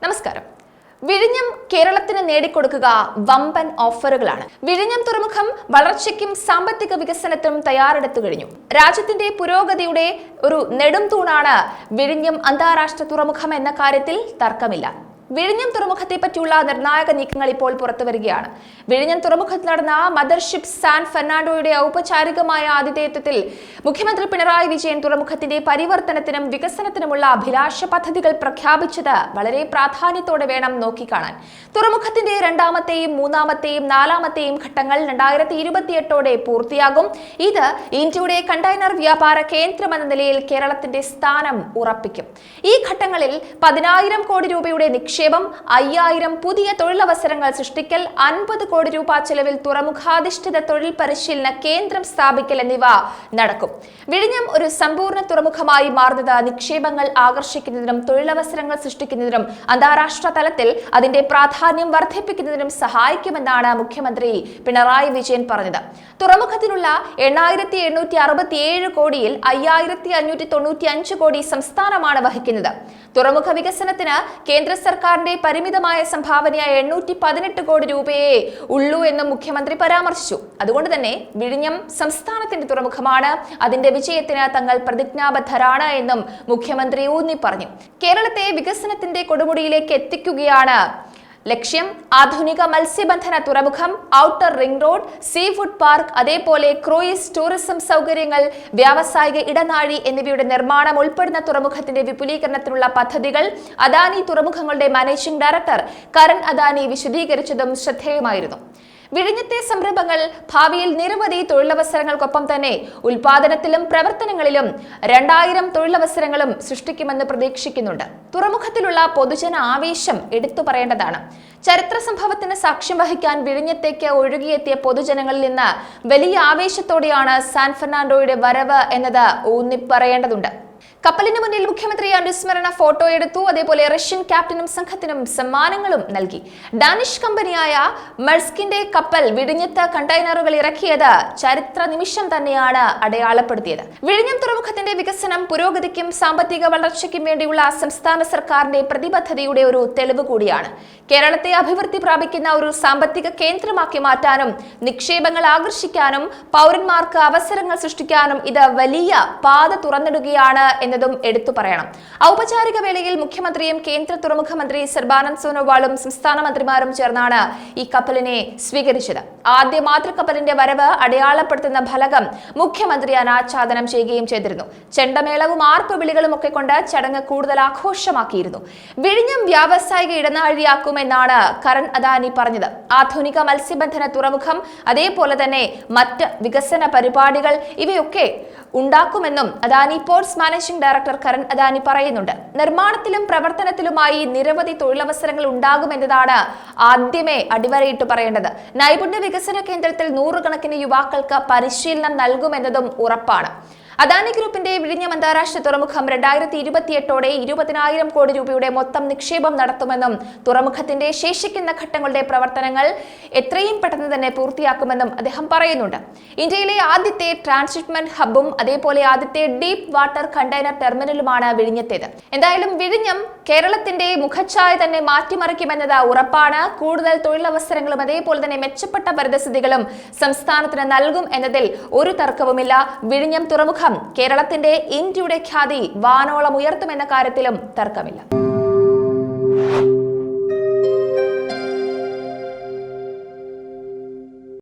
നമസ്കാരം. വിഴിഞ്ഞം കേരളത്തിന് നേടിക്കൊടുക്കുക വമ്പൻ ഓഫറുകളാണ്. വിഴിഞ്ഞം തുറമുഖം വളർച്ചയ്ക്കും സാമ്പത്തിക വികസനത്തിനും തയ്യാറെടുത്തു കഴിഞ്ഞു. രാജ്യത്തിന്റെ പുരോഗതിയുടെ ഒരു നെടും തൂണാണ് വിഴിഞ്ഞം അന്താരാഷ്ട്ര തുറമുഖം എന്ന കാര്യത്തിൽ തർക്കമില്ല. വിഴിഞ്ഞം തുറമുഖത്തെ പറ്റിയുള്ള നിർണായക നീക്കങ്ങൾ ഇപ്പോൾ പുറത്തുവരികയാണ്. വിഴിഞ്ഞം തുറമുഖത്ത് നടന്ന മദർഷിപ്പ് സാൻ ഫെർണാണ്ടോയുടെ ഔപചാരികമായ ആതിഥേയത്വത്തിൽ മുഖ്യമന്ത്രി പിണറായി വിജയൻ തുറമുഖത്തിന്റെ പരിവർത്തനത്തിനും വികസനത്തിനുമുള്ള അഭിലാഷ പദ്ധതികൾ പ്രഖ്യാപിച്ചത് വളരെ പ്രാധാന്യത്തോടെ വേണം നോക്കിക്കാണാൻ. തുറമുഖത്തിന്റെ രണ്ടാമത്തെയും മൂന്നാമത്തെയും നാലാമത്തെയും ഘട്ടങ്ങൾ 2028ഓടെ പൂർത്തിയാകും. ഇത് ഇന്ത്യയുടെ കണ്ടെയ്നർ വ്യാപാര കേന്ദ്രമെന്ന നിലയിൽ കേരളത്തിന്റെ സ്ഥാനം ഉറപ്പിക്കും. ഈ ഘട്ടങ്ങളിൽ 10,000 കോടി രൂപയുടെ നിക്ഷേപം, 5,000 പുതിയ തൊഴിലവസരങ്ങൾ സൃഷ്ടിക്കൽ, 50 കോടി രൂപ ചെലവിൽ തുറമുഖാധിഷ്ഠിത തൊഴിൽ പരിശീലന കേന്ദ്രം സ്ഥാപിക്കൽ എന്നിവ നടക്കും. വിഴിഞ്ഞം ഒരു സമ്പൂർണ്ണ തുറമുഖമായി മാറുന്നത് നിക്ഷേപങ്ങൾ ആകർഷിക്കുന്നതിനും തൊഴിലവസരങ്ങൾ സൃഷ്ടിക്കുന്നതിനും അന്താരാഷ്ട്ര തലത്തിൽ അതിന്റെ പ്രാധാന്യം വർദ്ധിപ്പിക്കുന്നതിനും സഹായിക്കുമെന്നാണ് മുഖ്യമന്ത്രി പിണറായി വിജയൻ പറഞ്ഞത്. തുറമുഖത്തിനുള്ള 8,867 കോടിയിൽ 5,595 കോടി സംസ്ഥാനമാണ് വഹിക്കുന്നത്. തുറമുഖ വികസനത്തിന് കേന്ദ്ര സർക്കാരിന്റെ പരിമിതമായ സംഭാവനയായ 818 കോടി രൂപയേ ഉള്ളൂ എന്നും മുഖ്യമന്ത്രി പരാമർശിച്ചു. അതുകൊണ്ട് തന്നെ വിഴിഞ്ഞം സംസ്ഥാനത്തിന്റെ തുറമുഖമാണ്. അതിന്റെ വിജയത്തിന് തങ്ങൾ പ്രതിജ്ഞാബദ്ധരാണ് എന്നും മുഖ്യമന്ത്രി ഊന്നി പറഞ്ഞു. കേരളത്തെ വികസനത്തിന്റെ കൊടുമുടിയിലേക്ക് എത്തിക്കുകയാണ് ലക്ഷ്യം. ആധുനിക മത്സ്യബന്ധന തുറമുഖം, outer ring road, sea food park, അതേപോലെ ക്രൂയിസ് ടൂറിസം സൗകര്യങ്ങൾ, വ്യാവസായിക ഇടനാഴി എന്നിവയുടെ നിർമ്മാണം ഉൾപ്പെടുന്ന തുറമുഖത്തിന്റെ വിപുലീകരണത്തിനുള്ള പദ്ധതികൾ അദാനി തുറമുഖങ്ങളുടെ മാനേജിംഗ് ഡയറക്ടർ കരൺ അദാനി വിശദീകരിച്ചതും ശ്രദ്ധേയമായിരുന്നു. വിഴിഞ്ഞത്തെ സംരംഭങ്ങൾ ഭാവിയിൽ നിരവധി തൊഴിലവസരങ്ങൾക്കൊപ്പം തന്നെ ഉൽപാദനത്തിലും പ്രവർത്തനങ്ങളിലും 2,000 തൊഴിലവസരങ്ങളും സൃഷ്ടിക്കുമെന്ന് പ്രതീക്ഷിക്കുന്നുണ്ട്. തുറമുഖത്തിലുള്ള പൊതുജന ആവേശം എടുത്തു പറയേണ്ടതാണ്. ചരിത്ര സംഭവത്തിന് സാക്ഷ്യം വഹിക്കാൻ വിഴിഞ്ഞത്തേക്ക് ഒഴുകിയെത്തിയ പൊതുജനങ്ങളിൽ നിന്ന് വലിയ ആവേശത്തോടെയാണ് സാൻ ഫെർണാണ്ടോയുടെ വരവ് എന്നത് ഊന്നിപ്പറയേണ്ടതുണ്ട്. കപ്പലിന് മുന്നിൽ മുഖ്യമന്ത്രി അനുസ്മരണ ഫോട്ടോ എടുത്തു. അതേപോലെ റഷ്യൻ ക്യാപ്റ്റനും സംഘത്തിനും സമ്മാനങ്ങളും നൽകി. ഡാനിഷ് കമ്പനിയായ മെഴ്സ്കിന്റെ കപ്പൽ വിഴിഞ്ഞത്ത് കണ്ടെയ്നറുകൾ ഇറക്കിയത് ചരിത്ര നിമിഷം തന്നെയാണ് അടയാളപ്പെടുത്തിയത്. വിഴിഞ്ഞം തുറമുഖത്തിന്റെ വികസനം പുരോഗതിക്കും സാമ്പത്തിക വളർച്ചയ്ക്കും വേണ്ടിയുള്ള സംസ്ഥാന സർക്കാരിന്റെ പ്രതിബദ്ധതയുടെ ഒരു തെളിവ് കൂടിയാണ്. കേരളത്തെ അഭിവൃദ്ധി പ്രാപിക്കുന്ന ഒരു സാമ്പത്തിക കേന്ദ്രമാക്കി മാറ്റാനും നിക്ഷേപങ്ങൾ ആകർഷിക്കാനും പൗരന്മാർക്ക് അവസരങ്ങൾ സൃഷ്ടിക്കാനും ഇത് വലിയ പാത തുറന്നിടുകയാണ് എന്നതും എടുത്തു പറയണം. ഔപചാരിക വേളയിൽ മുഖ്യമന്ത്രിയും കേന്ദ്ര തുറമുഖ മന്ത്രി സർബാനന്ദ് സോനോവാളും സംസ്ഥാന മന്ത്രിമാരും ചേർന്നാണ് ഈ കപ്പലിനെ സ്വീകരിച്ചത്. ആദ്യ മാതൃകപ്പലിന്റെ വരവ് അടയാളപ്പെടുത്തുന്ന ഫലകം മുഖ്യമന്ത്രി അനാച്ഛാദനം ചെയ്യുകയും ചെയ്തിരുന്നു. ചെണ്ടമേളവും ആർപ്പുവിളികളും ഒക്കെ കൊണ്ട് ചടങ്ങ് കൂടുതൽ ആഘോഷമാക്കിയിരുന്നു. വിഴിഞ്ഞം വ്യാവസായിക ഇടനാഴിയാക്കുമെന്നാണ് കരൺ അദാനി പറഞ്ഞത്. ആധുനിക മത്സ്യബന്ധന തുറമുഖം, അതേപോലെ തന്നെ മറ്റ് വികസന പരിപാടികൾ ഇവയൊക്കെ ഉണ്ടാക്കുമെന്നും Adani ports managing director Karan Adani പറയുന്നുണ്ട്. നിർമ്മാണത്തിലും പ്രവർത്തനത്തിലുമായി നിരവധി തൊഴിലവസരങ്ങൾ ഉണ്ടാകുമെന്നതാണ് ആദ്യമേ അടിവരയിട്ട് പറയേണ്ടത്. നൈപുണ്യ വികസന കേന്ദ്രത്തിൽ 100 കണക്കിന് യുവാക്കൾക്ക് പരിശീലനം നൽകുമെന്നതും ഉറപ്പാണ്. അദാനി ഗ്രൂപ്പിന്റെ വിഴിഞ്ഞം അന്താരാഷ്ട്ര തുറമുഖം 2028ഓടെ 20,000 കോടി രൂപയുടെ മൊത്തം നിക്ഷേപം നടത്തുമെന്നും തുറമുഖത്തിന്റെ ശേഷിക്കുന്ന ഘട്ടങ്ങളുടെ പ്രവർത്തനങ്ങൾ എത്രയും പെട്ടെന്ന് തന്നെ പൂർത്തിയാക്കുമെന്നും അദ്ദേഹം പറയുന്നുണ്ട്. ഇന്ത്യയിലെ ആദ്യത്തെ ട്രാൻസ്ഷിപ്മെന്റ് ഹബ്ബും അതേപോലെ ആദ്യത്തെ ഡീപ് വാട്ടർ കണ്ടെയ്നർ ടെർമിനലുമാണ് വിഴിഞ്ഞത്തേത്. എന്തായാലും വിഴിഞ്ഞം കേരളത്തിന്റെ മുഖച്ഛായ തന്നെ മാറ്റിമറിക്കുമെന്നത് ഉറപ്പാണ്. കൂടുതൽ തൊഴിലവസരങ്ങളും അതേപോലെ തന്നെ മെച്ചപ്പെട്ട പരിതസ്ഥിതികളും സംസ്ഥാനത്തിന് നൽകും എന്നതിൽ ഒരു തർക്കവുമില്ല. വിഴിഞ്ഞം തുറമുഖം കേരളത്തിന്റെ ഇന്ത്യയുടെ ഖ്യാതി വാനോളം ഉയർത്തുമെന്ന കാര്യത്തിലും തർക്കമില്ല.